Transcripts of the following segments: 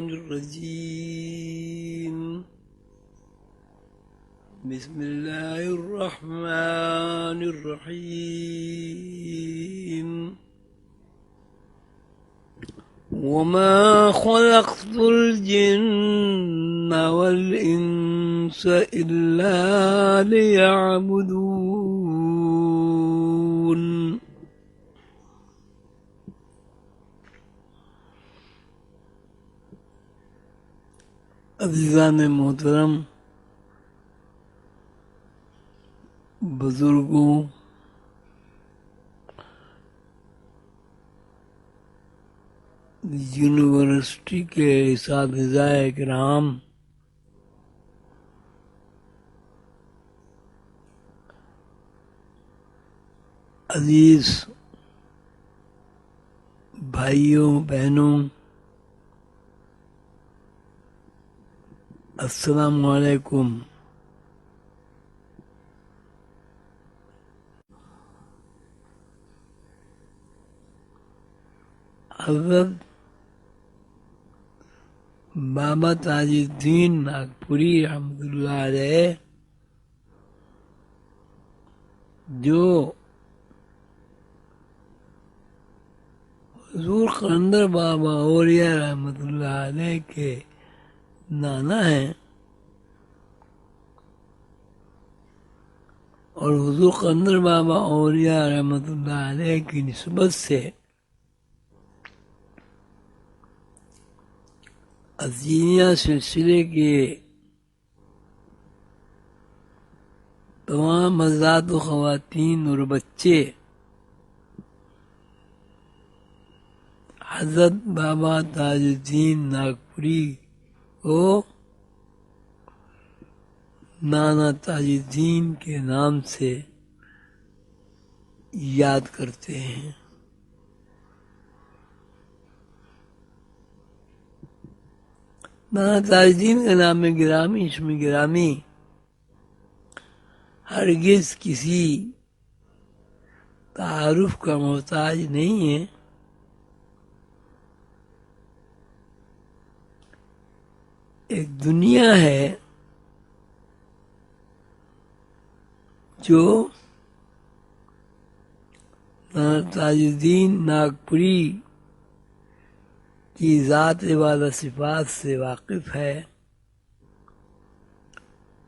الرجيم بسم الله الرحمن الرحيم وما خلقت الجن والإنس إلا ليعبدون. عزیزان محترم، بزرگوں، یونیورسٹی کے اساتذہ کرام، عزیز بھائیوں بہنوں، السلام علیکم۔ حضرت بابا تاج الدین ناگپوری رحمۃ اللہ علیہ جو حضور قلندر بابا اولیاء رحمۃ اللہ علیہ کے نانا ہیں، اور حضور قلندر بابا اولیاء رحمۃ اللہ علیہ کی نسبت سے عظیمیہ سلسلے کے تمام حضرات و خواتین اور بچے حضرت بابا تاج الدین ناگپوری کو نانا تاج الدین کے نام سے یاد کرتے ہیں۔ نانا تاج الدین کا نام گرامی، اسم گرامی ہرگز کسی تعارف کا محتاج نہیں ہے۔ ایک دنیا ہے جو نانا تاج الدین ناگپوری کی ذات والا صفات سے واقف ہے،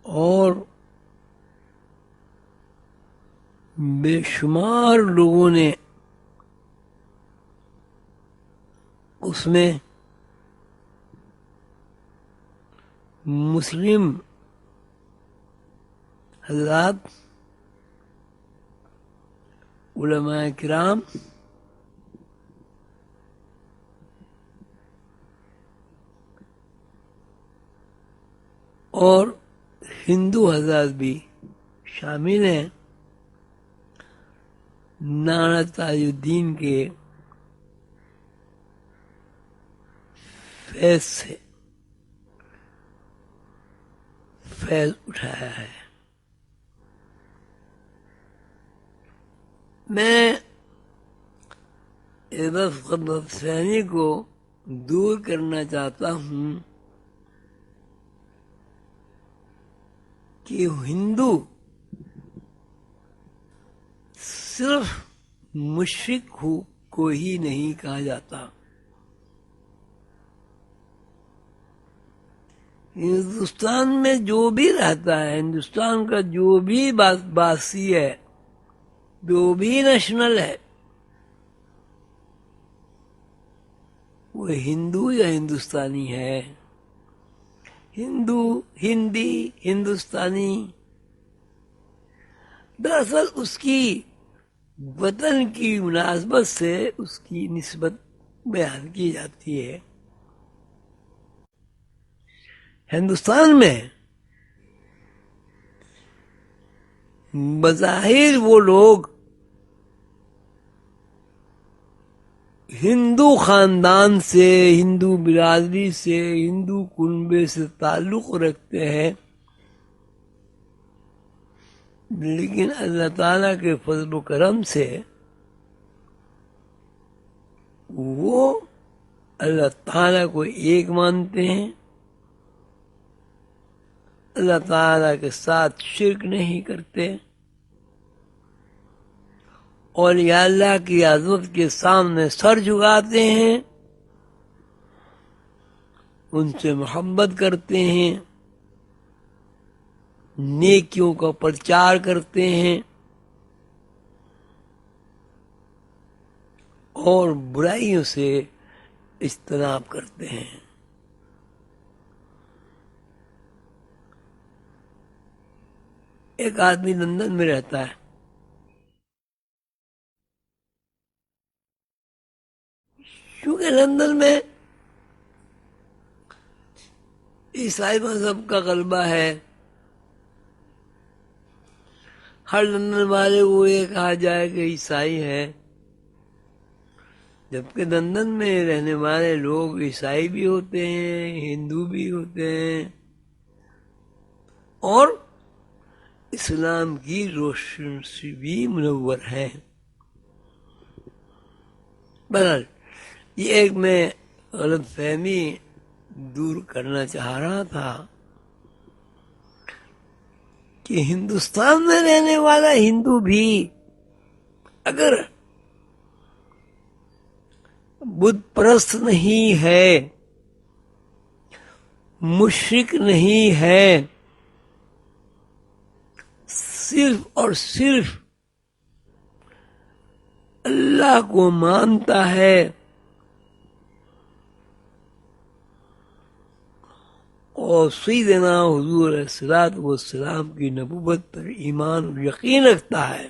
اور بے شمار لوگوں نے اس میں مسلم حضرات، علماء کرام اور ہندو حضرات بھی شامل ہیں، نانا تاج الدین کے فیض سے فیض اٹھایا ہے۔ میں اس غلط فہمی کو دور کرنا چاہتا ہوں کہ ہندو صرف مشرق کو ہی نہیں کہا جاتا۔ ہندوستان میں جو بھی رہتا ہے، ہندوستان کا جو بھی باسی ہے، جو بھی نیشنل ہے، وہ ہندو یا ہندوستانی ہے۔ ہندو، ہندی، ہندوستانی دراصل اس کی وطن کی مناسبت سے اس کی نسبت بیان کی جاتی ہے۔ ہندوستان میں بظاہر وہ لوگ ہندو خاندان سے، ہندو برادری سے، ہندو کنبے سے تعلق رکھتے ہیں، لیکن اللہ تعالیٰ کے فضل و کرم سے وہ اللہ تعالیٰ کو ایک مانتے ہیں، اللہ تعالیٰ کے ساتھ شرک نہیں کرتے، اور یا اللہ کی عظمت کے سامنے سر جھکاتے ہیں، ان سے محبت کرتے ہیں، نیکیوں کا پرچار کرتے ہیں اور برائیوں سے اجتناب کرتے ہیں۔ ایک آدمی لندن میں رہتا ہے، کیونکہ لندن میں عیسائی مذہب کا غلبہ ہے، ہر لندن والے کو یہ کہا جائے کہ عیسائی ہے، جبکہ لندن میں رہنے والے لوگ عیسائی بھی ہوتے ہیں، ہندو بھی ہوتے ہیں، اور اسلام کی روشن سے بھی منور ہے۔ بہرحال یہ ایک میں غلط فہمی دور کرنا چاہ رہا تھا کہ ہندوستان میں رہنے والا ہندو بھی اگر بت پرست نہیں ہے، مشرک نہیں ہے، صرف اور صرف اللہ کو مانتا ہے اور سیدنا حضور علیہ الصلوۃ والسلام کی نبوت پر ایمان اور یقین رکھتا ہے،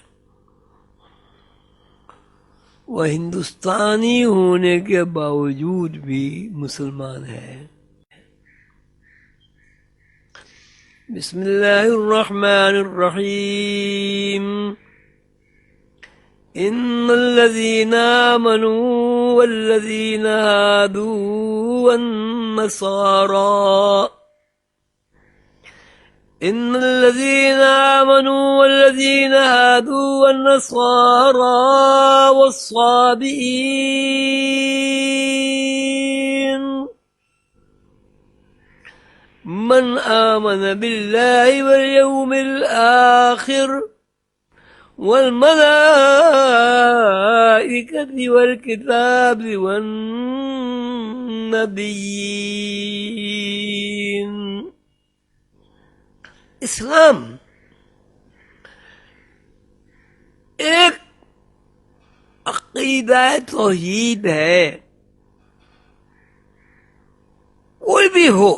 وہ ہندوستانی ہونے کے باوجود بھی مسلمان ہے۔ بسم اللہ الرحمن الرحیم۔ ان الذين آمنوا والذين هادوا والنصارى إن الذين آمنوا والذين هادوا والنصارى والصابئين من آمن بالله واليوم الآخر والملائكة والكتاب والنبيين۔ اسلام ایک عقیدہ توحید ہے، کوئی بھی ہو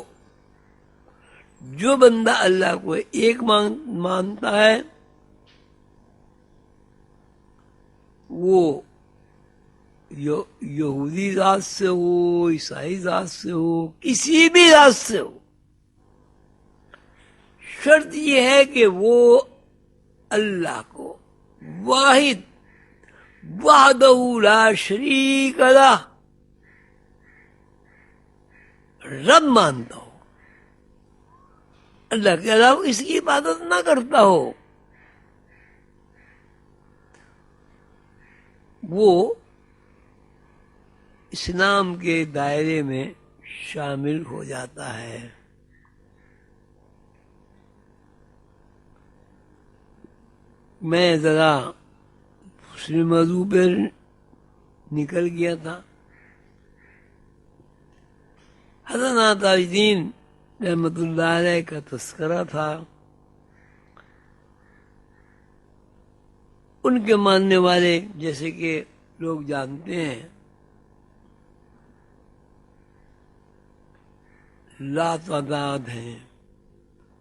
جو بندہ اللہ کو ایک مانتا ہے، وہ یہودی ذات سے ہو، عیسائی ذات سے ہو، کسی بھی ذات سے ہو، شرط یہ ہے کہ وہ اللہ کو واحد وحدہ لا شریک لہ رب مانتا ہو، اللہ کے علاوہ اس کی عبادت نہ کرتا ہو، وہ اسلام کے دائرے میں شامل ہو جاتا ہے۔ میں ذرا دوسرے موضوع پر نکل گیا تھا۔ حضرت تاج الدین رحمۃ اللہ علیہ کا تذکرہ تھا، ان کے ماننے والے جیسے کہ لوگ جانتے ہیں لا تعداد ہیں،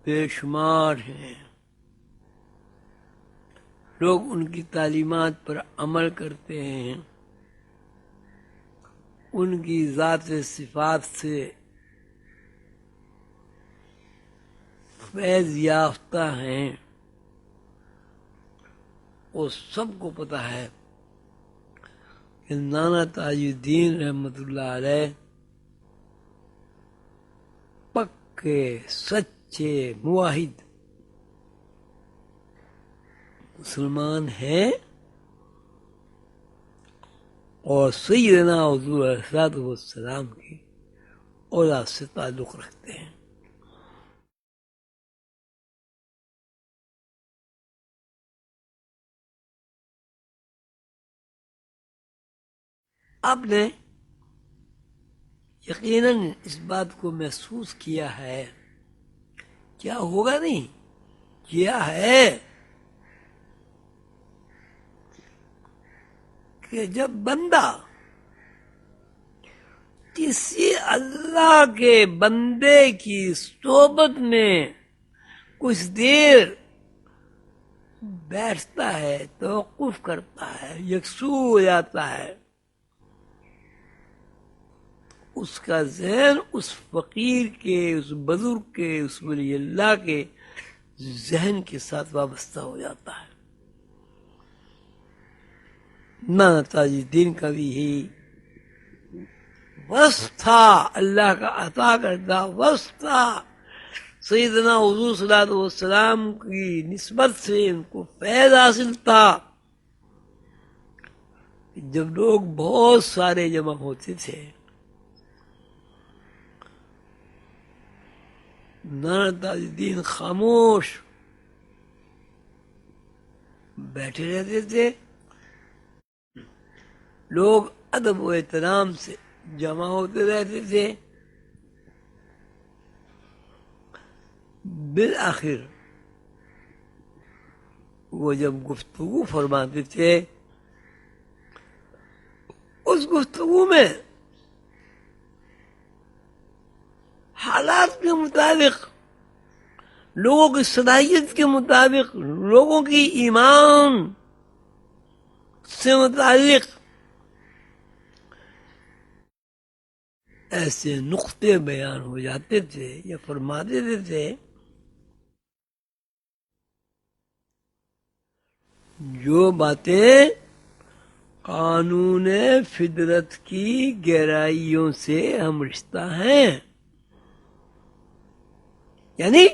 بے شمار ہیں، لوگ ان کی تعلیمات پر عمل کرتے ہیں، ان کی ذات صفات سے فیض یافتہ ہیں، وہ سب کو پتہ ہے کہ نانا تاج الدین رحمۃ اللہ علیہ پکے سچے موحد مسلمان ہیں، اور سیدنا حضور علیہ السلام کی اولاد سے تعلق رکھتے ہیں. آپ نے یقیناً اس بات کو محسوس کیا ہے، کیا ہوگا نہیں، کیا ہے کہ جب بندہ کسی اللہ کے بندے کی صحبت میں کچھ دیر بیٹھتا ہے، توقف کرتا ہے، یکسو ہو جاتا ہے، اس کا ذہن اس فقیر کے، اس بزرگ کے، اس ولی اللہ کے ذہن کے ساتھ وابستہ ہو جاتا ہے. مولانا تاج الدین کا بھی یہی وصف تھا، اللہ کا عطا کردہ وصف تھا. سیدنا حضور صلی اللہ علیہ وسلم کی نسبت سے ان کو فیض حاصل تھا. جب لوگ بہت سارے جمع ہوتے تھے، مولانا تاج الدین خاموش بیٹھے رہتے تھے. لوگ ادب و احترام سے جمع ہوتے رہتے تھے. بالآخر وہ جب گفتگو فرماتے تھے، اس گفتگو میں حالات کے مطابق، لوگوں کی صلاحیت کے مطابق، لوگوں کی ایمان سے متعلق ایسے نقطے بیان ہو جاتے تھے یا فرما دیتے تھے جو باتیں قانون فطرت کی گہرائیوں سے ہم رشتہ ہیں. یعنی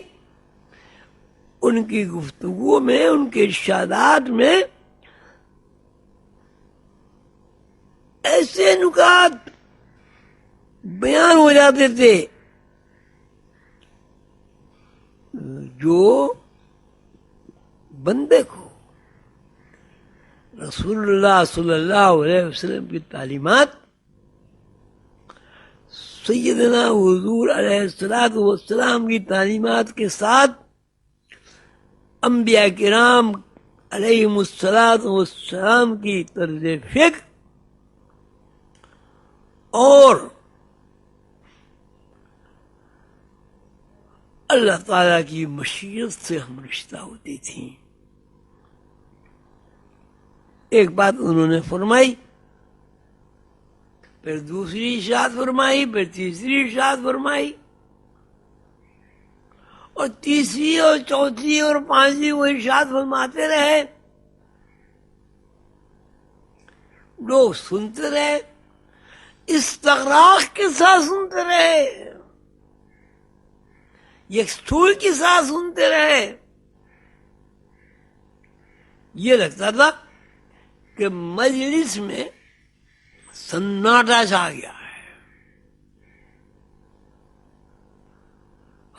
ان کی گفتگو میں، ان کے ارشادات میں ایسے نکات بیان ہو جاتے تھے جو بندے کو رسول اللہ صلی اللہ علیہ وسلم کی تعلیمات، سیدنا حضور علیہ السلام کی تعلیمات کے ساتھ انبیاء کرام علیہم السلام کی طرز فکر اور اللہ تعالیٰ کی مشیت سے ہم رشتہ ہوتی تھی. ایک بات انہوں نے فرمائی، پھر دوسری ارشاد فرمائی، پھر تیسری ارشاد فرمائی، اور تیسری اور چوتھی اور پانچویں وہ ارشاد فرماتے رہے. لوگ سنتے رہے، استغراق کے ساتھ سنتے رہے، یکسوئی کے ساتھ سنتے رہے. یہ لگتا تھا کہ مجلس میں سناٹا چھا گیا ہے،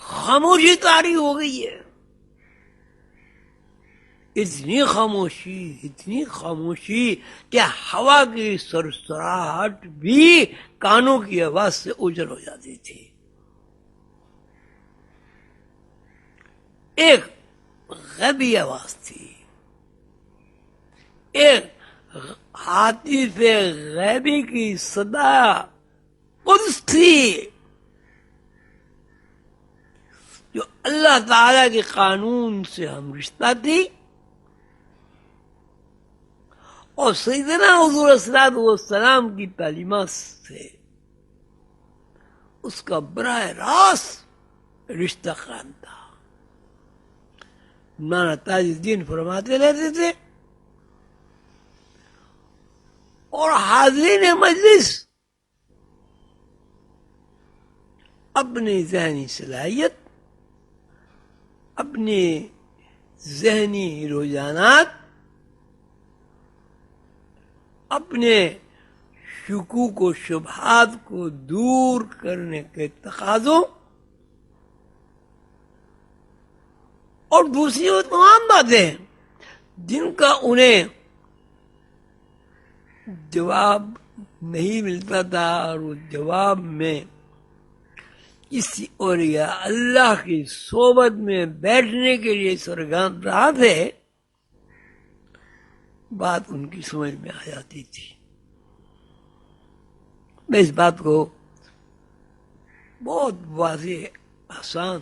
خاموشی طاری ہو گئی ہے. اتنی خاموشی کہ ہوا کی سرسراہٹ بھی کانوں کی آواز سے اوجھل ہو جاتی تھی. ایک غیبی آواز تھی، ایک ہاتف غیبی کی صدا قدس تھی جو اللہ تعالی کے قانون سے ہم رشتہ تھی، اور سیدنا حضور صلی اللہ علیہ وسلم کی تعلیمات سے اس کا براہ راست رشتہ قائم تھا. مولانا تاج الدین فرماتے رہتے تھے اور حاضرین مجلس اپنی ذہنی صلاحیت، اپنے ذہنی رجحانات، اپنے شکوک و شبہات کو دور کرنے کے تقاضوں اور دوسری وہ تمام باتیں جن کا انہیں جواب نہیں ملتا تھا، اور وہ جواب میں کسی اور یا اللہ کی صحبت میں بیٹھنے کے لیے سرگرم رہا تھے، بات ان کی سمجھ میں آ جاتی تھی۔ میں اس بات کو بہت واضح، آسان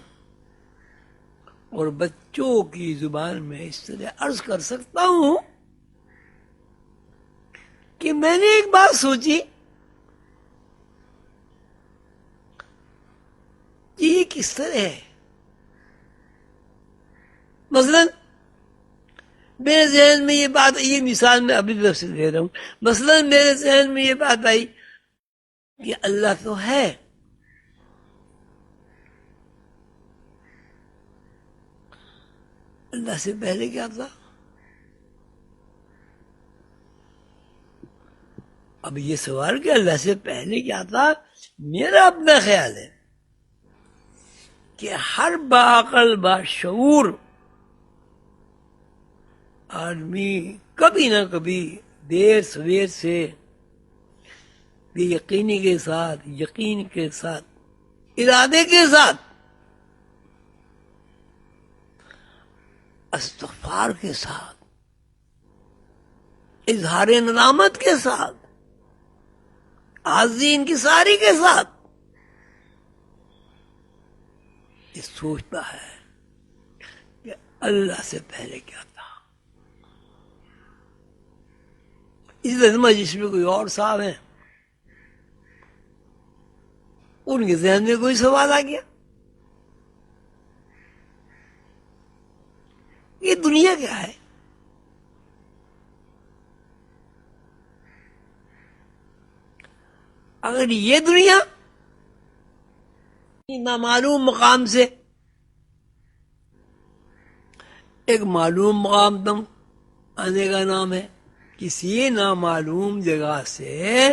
اور بچوں کی زبان میں اس طرح عرض کر سکتا ہوں کہ میں نے ایک بات سوچی کہ یہ کس طرح ہے۔ مثلا میرے ذہن میں یہ بات، یہ مثال میں ابھی تفصیل دے رہا ہوں، مثلا میرے ذہن میں یہ بات آئی کہ اللہ تو ہے، اللہ سے پہلے کیا تھا؟ اب یہ سوال کہ اللہ سے پہلے کیا تھا، میرا اپنا خیال ہے کہ ہر باعقل باشعور آدمی کبھی نہ کبھی دیر سویر سے بے یقینی کے ساتھ، یقین کے ساتھ، ارادے کے ساتھ، استغفار کے ساتھ، اظہار ندامت کے ساتھ، عاجزی انکساری کے ساتھ یہ سوچتا ہے کہ اللہ سے پہلے کیا تھا۔ اس لئے جس میں کوئی اور صاحب ہیں، ان کے ذہن میں کوئی سوال آ گیا، یہ دنیا کیا ہے؟ اگر یہ دنیا نامعلوم مقام سے ایک معلوم مقام تم آنے کا نام ہے، کسی نامعلوم جگہ سے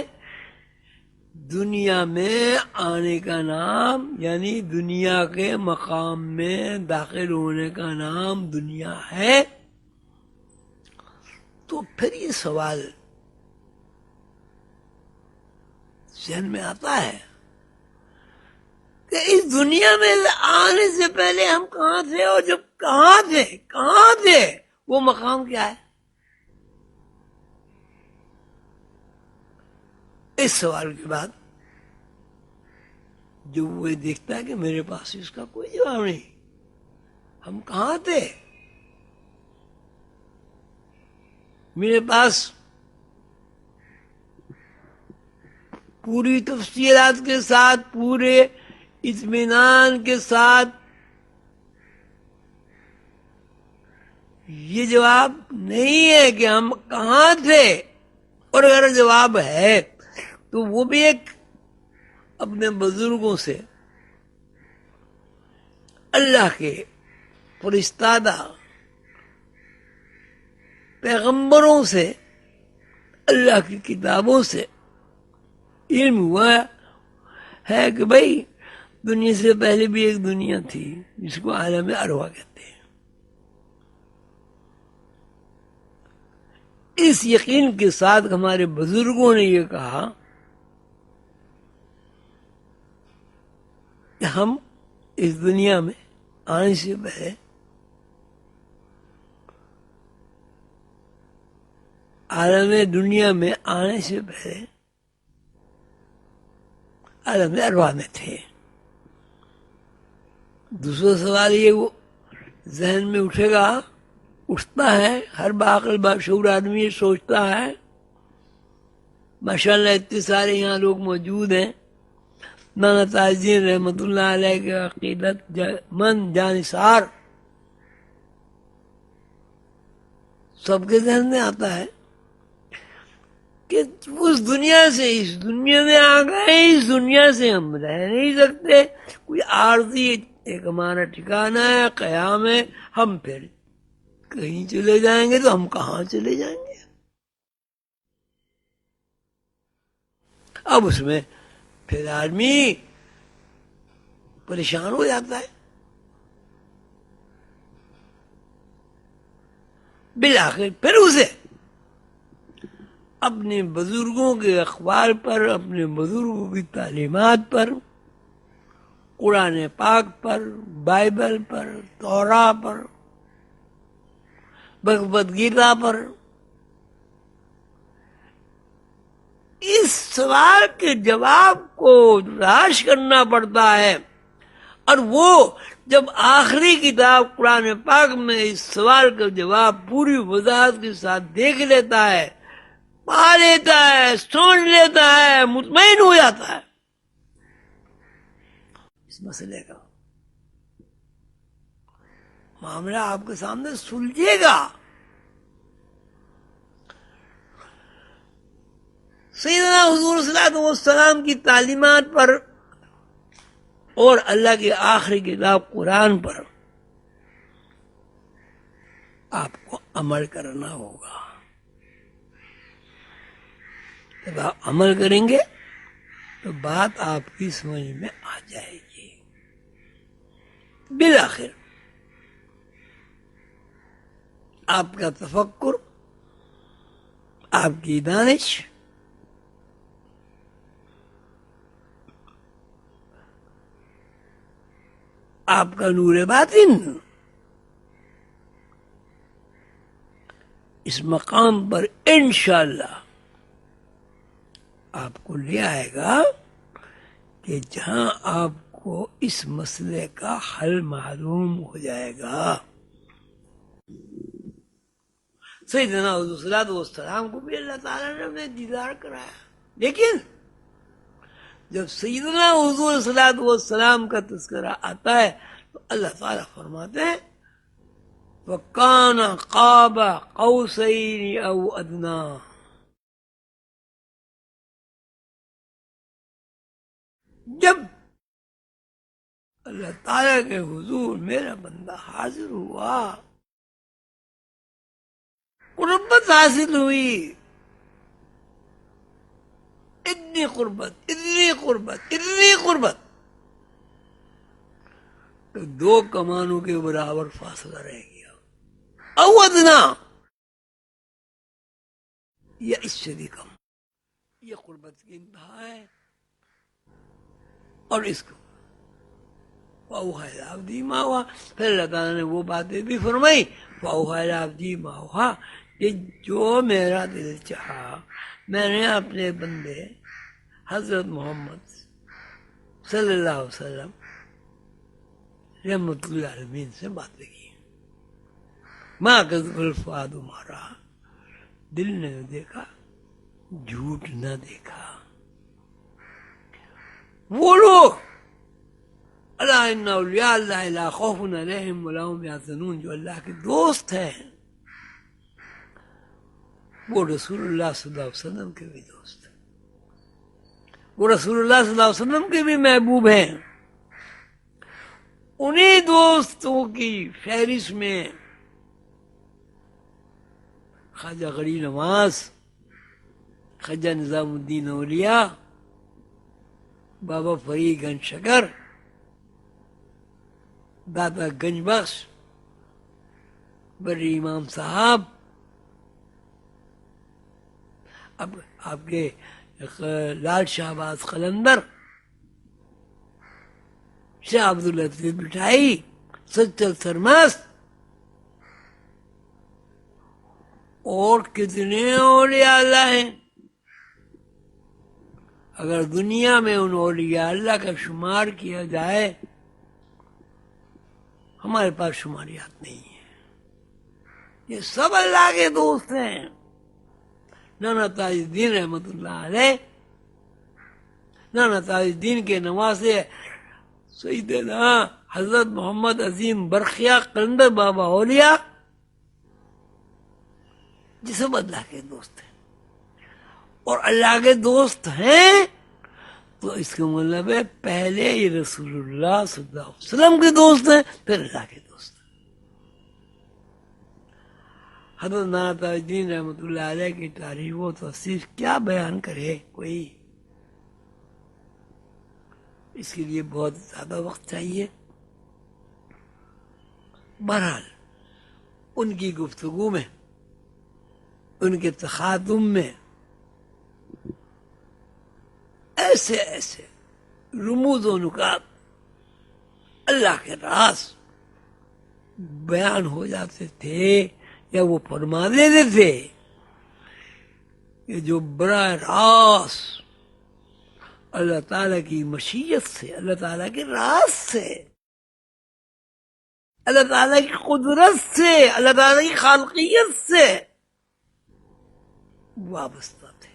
دنیا میں آنے کا نام، یعنی دنیا کے مقام میں داخل ہونے کا نام دنیا ہے، تو پھر یہ سوال ذہن میں آتا ہے کہ اس دنیا میں آنے سے پہلے ہم کہاں تھے، اور جب کہاں تھے وہ مقام کیا ہے؟ اس سوال کے بعد جو وہ دیکھتا ہے کہ میرے پاس اس کا کوئی جواب نہیں، ہم کہاں تھے، میرے پاس پوری تفصیلات کے ساتھ، پورے اطمینان کے ساتھ یہ جواب نہیں ہے کہ ہم کہاں تھے، اور اگر جواب ہے تو وہ بھی ایک اپنے بزرگوں سے، اللہ کے فرستادہ پیغمبروں سے، اللہ کی کتابوں سے علم ہوا ہے کہ بھائی دنیا سے پہلے بھی ایک دنیا تھی جس کو عالم ارواح کہتے ہیں۔ اس یقین کے ساتھ ہمارے بزرگوں نے یہ کہا کہ ہم اس دنیا میں آنے سے پہلے عالم دنیا میں آنے سے پہلے عالم ارواح میں تھے۔ دوسرا سوال یہ وہ ذہن میں اٹھتا ہے، ہر باعقل باشعور آدمی یہ سوچتا ہے۔ ماشاءاللہ اتنے سارے یہاں لوگ موجود ہیں، مولانا تاج الدین رحمت اللہ علیہ کے عقیدت مند جانثار، سب کے ذہن میں آتا ہے کہ اس دنیا سے اس دنیا میں آ گئے، اس دنیا سے ہم رہ نہیں سکتے، کوئی عارضی ایک ہمارا ٹھکانہ ہے، قیام ہے، ہم پھر کہیں چلے جائیں گے، تو ہم کہاں چلے جائیں گے؟ اب اس میں پھر آدمی پریشان ہو جاتا ہے. بالآخر پھر اسے اپنے بزرگوں کے اخبار پر، اپنے بزرگوں کی تعلیمات پر، قرآن پاک پر، بائبل پر، تورا پر، بھگوت گیتا پر اس سوال کے جواب کو تلاش کرنا پڑتا ہے. اور وہ جب آخری کتاب قرآن پاک میں اس سوال کا جواب پوری وضاحت کے ساتھ دیکھ لیتا ہے، پا لیتا ہے، سمجھ لیتا ہے، مطمئن ہو جاتا ہے اس مسئلے کا معاملہ آپ کے سامنے سلجھے گا. سیدنا حضور صلی اللہ علیہ وسلم کی تعلیمات پر اور اللہ کی آخری کتاب قرآن پر آپ کو عمل کرنا ہوگا. جب آپ عمل کریں گے تو بات آپ کی سمجھ میں آ جائے گی. بالآخر آپ کا تفکر، آپ کی دانش، آپ کا نور باطن اس مقام پر انشاءاللہ آپ کو لے آئے گا کہ جہاں آپ کو اس مسئلے کا حل معلوم ہو جائے گا. سیدنا حضور صلی اللہ علیہ وسلم کو بھی اللہ تعالیٰ نے اپنے دیدار کرایا، لیکن جب سیدنا حضور صلی اللہ علیہ وسلم کا تذکرہ آتا ہے تو اللہ تعالیٰ فرماتے ہیں وَكَانَ قَابَ قَوْسَيْنِ أَوْ أَدْنَىٰ. جب اللہ تعالیٰ کے حضور میرا بندہ حاضر ہوا، قربت حاصل ہوئی، اتنی قربت، اتنی قربت، اتنی قربت، تو 2 کمانوں کے برابر فاصلہ رہ گیا. او ادنا، یا اس سے بھی کم. یہ قربت کی انتہا ہے. اور اس کو فَأَوْحَىٰ إِلَىٰ عَبْدِهِ مَا أَوْحَىٰ، پھر اللہ تعالیٰ نے وہ باتیں بھی فرمائی فَأَوْحَىٰ إِلَىٰ عَبْدِهِ مَا أَوْحَىٰ، کہ جو میرا دل چاہا میں نے اپنے بندے حضرت محمد صلی اللہ علیہ وسلم رحمت اللہ عالمین سے باتیں کی. مَا كَذَبَ الْفُؤَادُ مَا رَأَىٰ، دل نے دیکھا، جھوٹ نہ دیکھا. وہ لوگ الا ان اولیاء اللہ لا خوف علیہم ولا هم یحزنون، جو اللہ کے دوست ہیں وہ رسول اللہ صلی اللہ علیہ وسلم کے بھی دوست ہیں، وہ رسول اللہ صلی اللہ علیہ وسلم کے بھی محبوب ہیں. انہی دوستوں کی فہرست میں خواجہ غری نواز، خواجہ نظام الدین اولیاء، بابا فرید گنج شکر، دادا گنج بخش، بری امام صاحب، اب آپ کے لال شہباز قلندر، شاہ عبداللطیف بٹھائی، سچل سرمست، اور کتنے اولیاء اللہ ہیں. اگر دنیا میں ان اولیاء اللہ کا شمار کیا جائے، ہمارے پاس شماریات نہیں ہے. یہ سب اللہ کے دوست ہیں. نانا تاج الدین رحمت اللہ علیہ، نانا تاج الدین کے نواسے سیدنا حضرت محمد عظیم برقیہ قلندر بابا اولیاء، یہ سب اللہ کے دوست ہیں. اور اللہ کے دوست ہیں تو اس کا مطلب ہے پہلے یہ رسول اللہ صلی اللہ علیہ وسلم کے دوست ہیں، پھر اللہ کے دوست ہیں. حضرت نانا تاج الدین رحمت اللہ علیہ کی تاریخ و توصیف کیا بیان کرے کوئی. اس کے لیے بہت زیادہ وقت چاہیے. بہرحال ان کی گفتگو میں، ان کے تخاطب میں ایسے ایسے رموز و نکات، اللہ کے راز بیان ہو جاتے تھے یا وہ فرما دیتے تھے کہ جو براہ راست اللہ تعالیٰ کی مشیت سے، اللہ تعالیٰ کے راز سے، اللہ تعالیٰ کی قدرت سے، اللہ تعالیٰ کی خالقیت سے وابستہ تھے.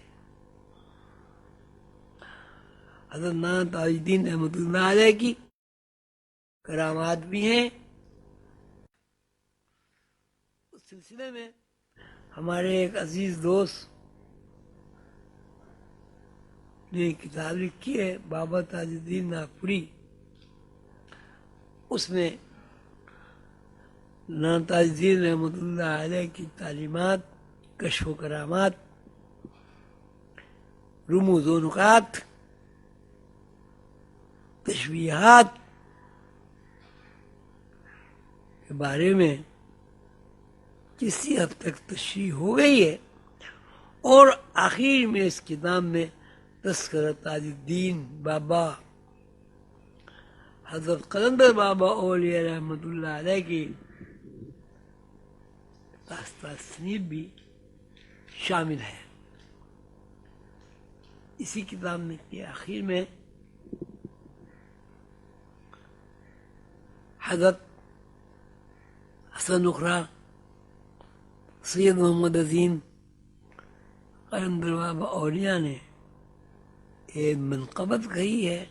حضرت مولانا تاج الدین رحمۃ اللہ علیہ کی کرامات بھی ہیں. اس سلسلے میں ہمارے ایک عزیز دوست نے کتاب لکھی ہے، بابا تاج الدین ناگپوری. اس میں مولانا تاج الدین رحمۃ اللہ علیہ کی تعلیمات، کشف و کرامات، رموز و نکات، تشبیہات کے بارے میں کسی حد تک تشریح ہو گئی ہے. اور آخر میں اس کتاب میں تذکرہ تاج الدین بابا حضرت قلندر بابا اولیاء رحمۃ اللہ علیہ کی تصنیف بھی شامل ہے. اسی کتاب میں کے آخر میں حضرت حسن نخرہ سید محمد عظیم قلندر بابا اولیاء نے ایک منقبت کہی ہے،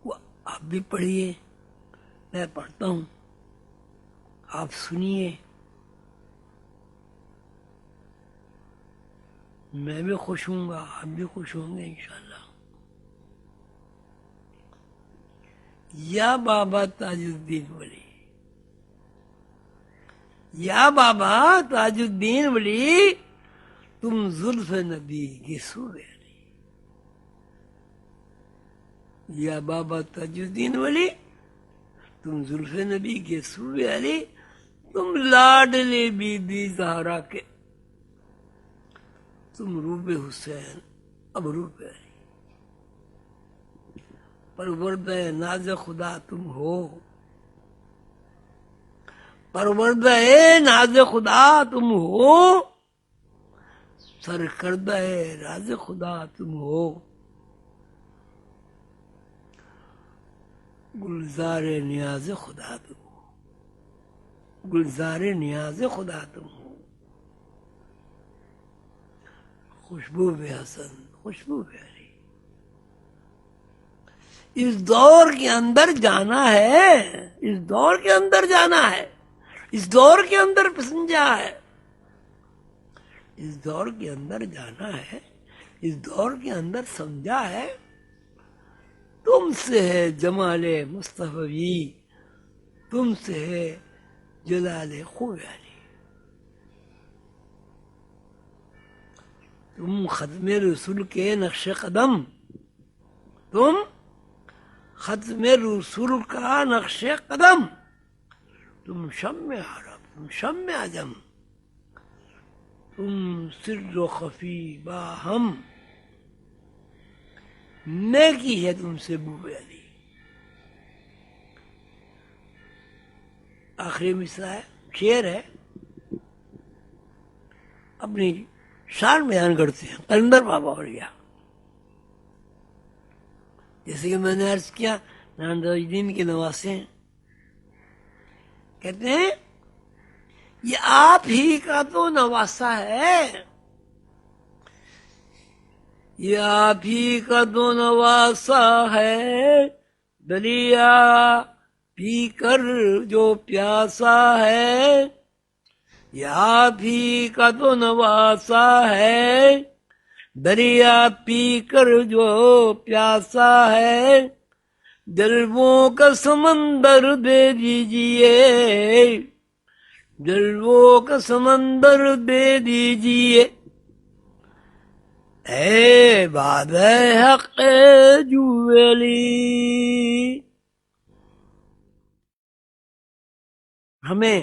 وہ آپ بھی پڑھیے، میں پڑھتا ہوں، آپ سنیے، میں بھی خوش ہوں گا، آپ بھی خوش ہوں گے انشاءاللہ. یا بابا تاج الدین ولی، یا بابا تاج الدین ولی، تم زلف نبی کی سوئے علی. یا بابا تاج الدین ولی، تم زلف نبی کے سوئے علی، تم لاڈلے بی بی زہرا کے، تم روب حسین اب روب علی. پروردہ ناز خدا تم ہو، پروردہ ناز خدا تم ہو، سرکردہ راز خدا تم ہو، گلزار نیاز خدا تم ہو، گلزار نیاز خدا تم ہو، خوشبو بے حسن خوشبو بے علی. اس دور کے اندر جانا ہے، اس دور کے اندر جانا ہے، اس دور کے اندر پسنجا ہے، اس دور کے اندر جانا ہے، اس دور کے اندر سمجھا ہے. تم سے ہے جمال مصطفی، تم سے ہے جلال خوب علی. تم ختم رسول کے نقش قدم، تم ختم رسول کا نقش قدم، تم شمع عرب، تم شمع عجم، تم سر و خفی باہم، نیکی ہے تم سے بو علی. آخری مصرع ہے، شعر ہے، اپنی شان بیان کرتے ہیں قلندر بابا اولیاء. جیسے کہ میں نے عرض کیا، مولانا تاج الدین کے نواسے ہیں، کہتے ہیں یہ آپ ہی کا تو نواسا ہے، یہ آپ ہی کا تو نواسا ہے، دریا پی کر جو پیاسا ہے، یہ آپ ہی کا تو نواسا ہے، دریا پی کر جو پیاسا ہے، جلووں کا سمندر دے دیجئے، جلووں کا سمندر دے دیجئے، اے باب حق جویلی، ہمیں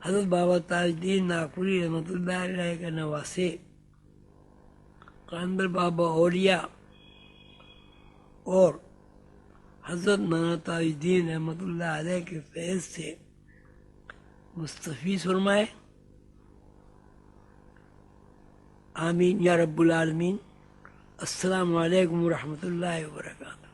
حضرت بابا تاج الدین ناگپوری رحمۃ اللہ علیہ کا نواسے قلندر بابا اولیاء اور حضرت مولانا تاج الدین رحمۃ اللہ علیہ کے فیض سے مستفیض فرمائے. آمین یا رب العالمین. السلام علیکم ورحمۃ اللہ وبرکاتہ.